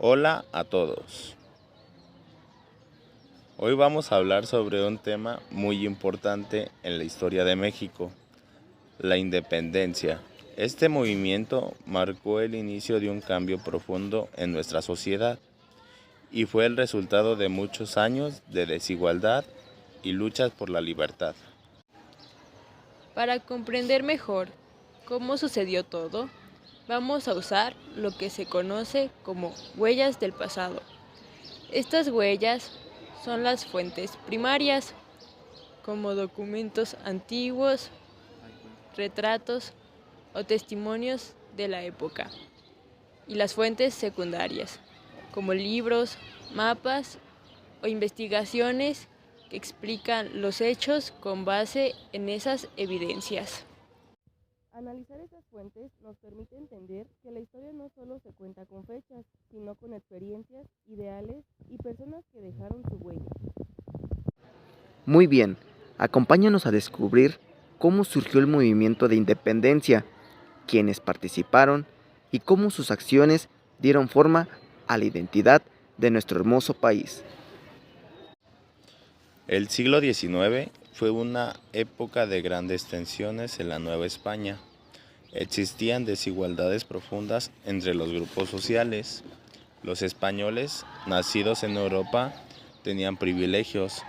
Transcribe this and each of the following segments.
Hola a todos. Hoy vamos a hablar sobre un tema muy importante en la historia de México, la independencia. Este movimiento marcó el inicio de un cambio profundo en nuestra sociedad y fue el resultado de muchos años de desigualdad y luchas por la libertad. Para comprender mejor cómo sucedió todo, vamos a usar lo que se conoce como huellas del pasado. Estas huellas son las fuentes primarias, como documentos antiguos, retratos o testimonios de la época, y las fuentes secundarias, como libros, mapas o investigaciones que explican los hechos con base en esas evidencias. Analizar estas fuentes nos permite entender que la historia no solo se cuenta con fechas, sino con experiencias, ideales y personas que dejaron su huella. Muy bien, acompáñanos a descubrir cómo surgió el movimiento de independencia, quiénes participaron y cómo sus acciones dieron forma a la identidad de nuestro hermoso país. El siglo XIX fue una época de grandes tensiones en la Nueva España. Existían desigualdades profundas entre los grupos sociales. Los españoles, nacidos en Europa, tenían privilegios,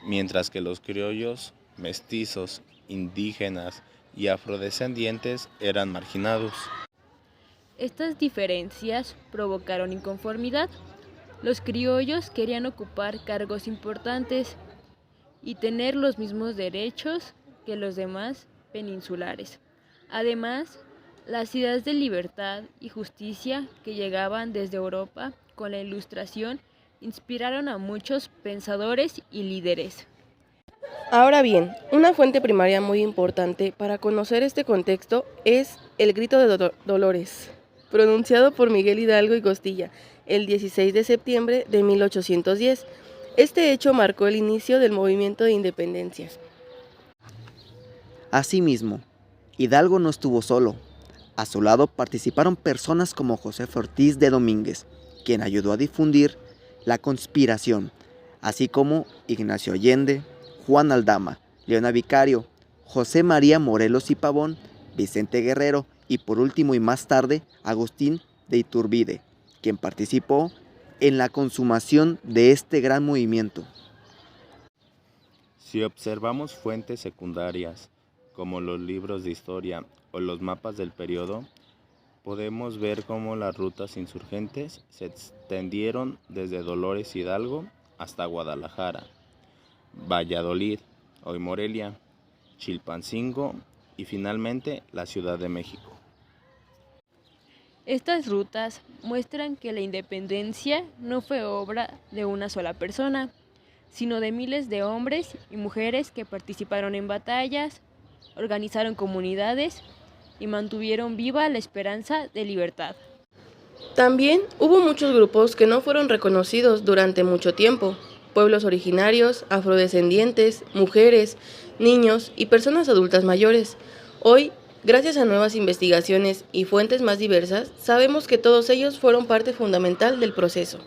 mientras que los criollos, mestizos, indígenas y afrodescendientes eran marginados. Estas diferencias provocaron inconformidad. Los criollos querían ocupar cargos importantes y tener los mismos derechos que los demás peninsulares. Además, las ideas de libertad y justicia que llegaban desde Europa con la Ilustración inspiraron a muchos pensadores y líderes. Ahora bien, una fuente primaria muy importante para conocer este contexto es el Grito de Dolores, pronunciado por Miguel Hidalgo y Costilla el 16 de septiembre de 1810. Este hecho marcó el inicio del movimiento de independencia. Asimismo, Hidalgo no estuvo solo. A su lado participaron personas como José Ortiz de Domínguez, quien ayudó a difundir la conspiración, así como Ignacio Allende, Juan Aldama, Leona Vicario, José María Morelos y Pavón, Vicente Guerrero y por último y más tarde Agustín de Iturbide, quien participó en la consumación de este gran movimiento. Si observamos fuentes secundarias, como los libros de historia o los mapas del periodo, podemos ver cómo las rutas insurgentes se extendieron desde Dolores Hidalgo hasta Guadalajara, Valladolid, hoy Morelia, Chilpancingo y finalmente la Ciudad de México. Estas rutas muestran que la independencia no fue obra de una sola persona, sino de miles de hombres y mujeres que participaron en batallas, organizaron comunidades y mantuvieron viva la esperanza de libertad. También hubo muchos grupos que no fueron reconocidos durante mucho tiempo: pueblos originarios, afrodescendientes, mujeres, niños y personas adultas mayores. Hoy, gracias a nuevas investigaciones y fuentes más diversas, sabemos que todos ellos fueron parte fundamental del proceso.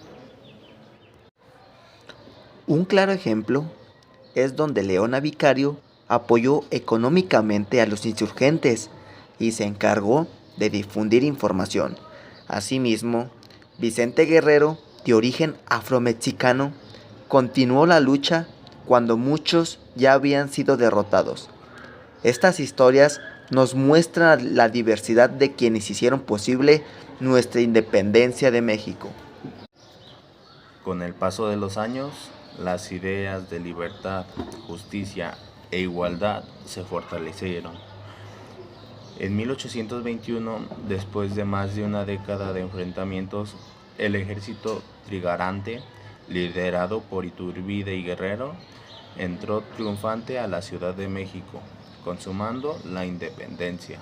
Un claro ejemplo es donde Leona Vicario apoyó económicamente a los insurgentes y se encargó de difundir información. Asimismo, Vicente Guerrero, de origen afromexicano, continuó la lucha cuando muchos ya habían sido derrotados. Estas historias nos muestran la diversidad de quienes hicieron posible nuestra independencia de México. Con el paso de los años, las ideas de libertad, justicia e igualdad se fortalecieron. En 1821, después de más de una década de enfrentamientos, el ejército trigarante, liderado por Iturbide y Guerrero, entró triunfante a la Ciudad de México, consumando la independencia.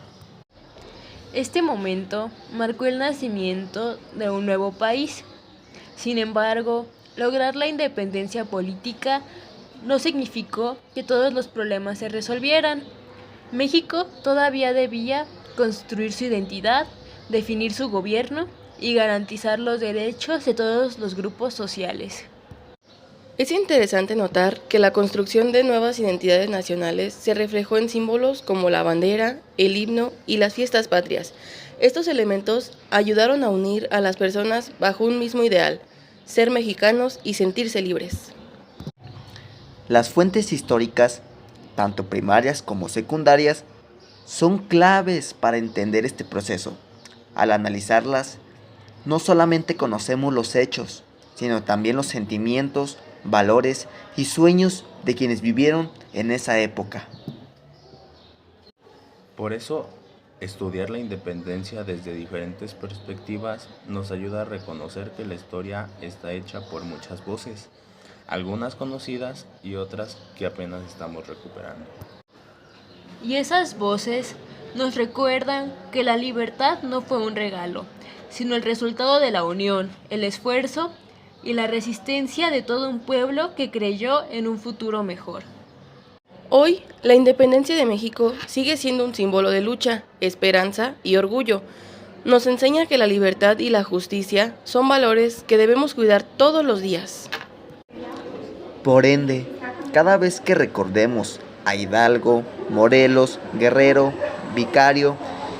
Este momento marcó el nacimiento de un nuevo país. Sin embargo, lograr la independencia política no significó que todos los problemas se resolvieran. México todavía debía construir su identidad, definir su gobierno y garantizar los derechos de todos los grupos sociales. Es interesante notar que la construcción de nuevas identidades nacionales se reflejó en símbolos como la bandera, el himno y las fiestas patrias. Estos elementos ayudaron a unir a las personas bajo un mismo ideal, ser mexicanos y sentirse libres. Las fuentes históricas, tanto primarias como secundarias, son claves para entender este proceso. Al analizarlas, no solamente conocemos los hechos, sino también los sentimientos, valores y sueños de quienes vivieron en esa época. Por eso, estudiar la independencia desde diferentes perspectivas nos ayuda a reconocer que la historia está hecha por muchas voces, algunas conocidas y otras que apenas estamos recuperando. Y esas voces nos recuerdan que la libertad no fue un regalo, sino el resultado de la unión, el esfuerzo y la resistencia de todo un pueblo que creyó en un futuro mejor. Hoy, la independencia de México sigue siendo un símbolo de lucha, esperanza y orgullo. Nos enseña que la libertad y la justicia son valores que debemos cuidar todos los días. Por ende, cada vez que recordemos a Hidalgo, Morelos, Guerrero, Vicario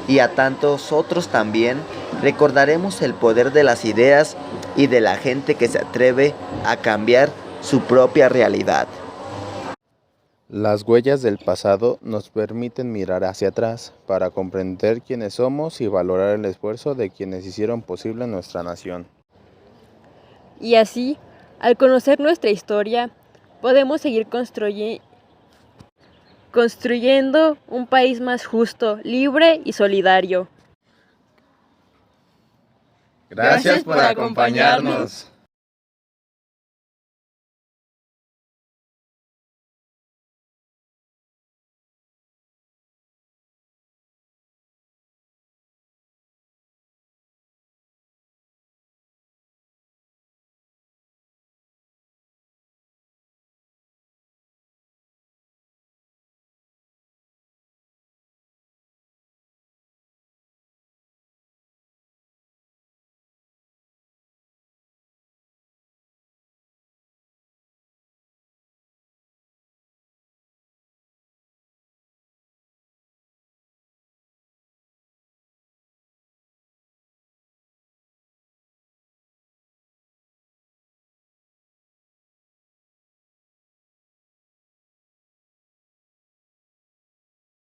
y a tantos otros también, recordaremos el poder de las ideas y de la gente que se atreve a cambiar su propia realidad. Las huellas del pasado nos permiten mirar hacia atrás para comprender quiénes somos y valorar el esfuerzo de quienes hicieron posible nuestra nación. Y así, al conocer nuestra historia, podemos seguir construyendo un país más justo, libre y solidario. Gracias por acompañarnos.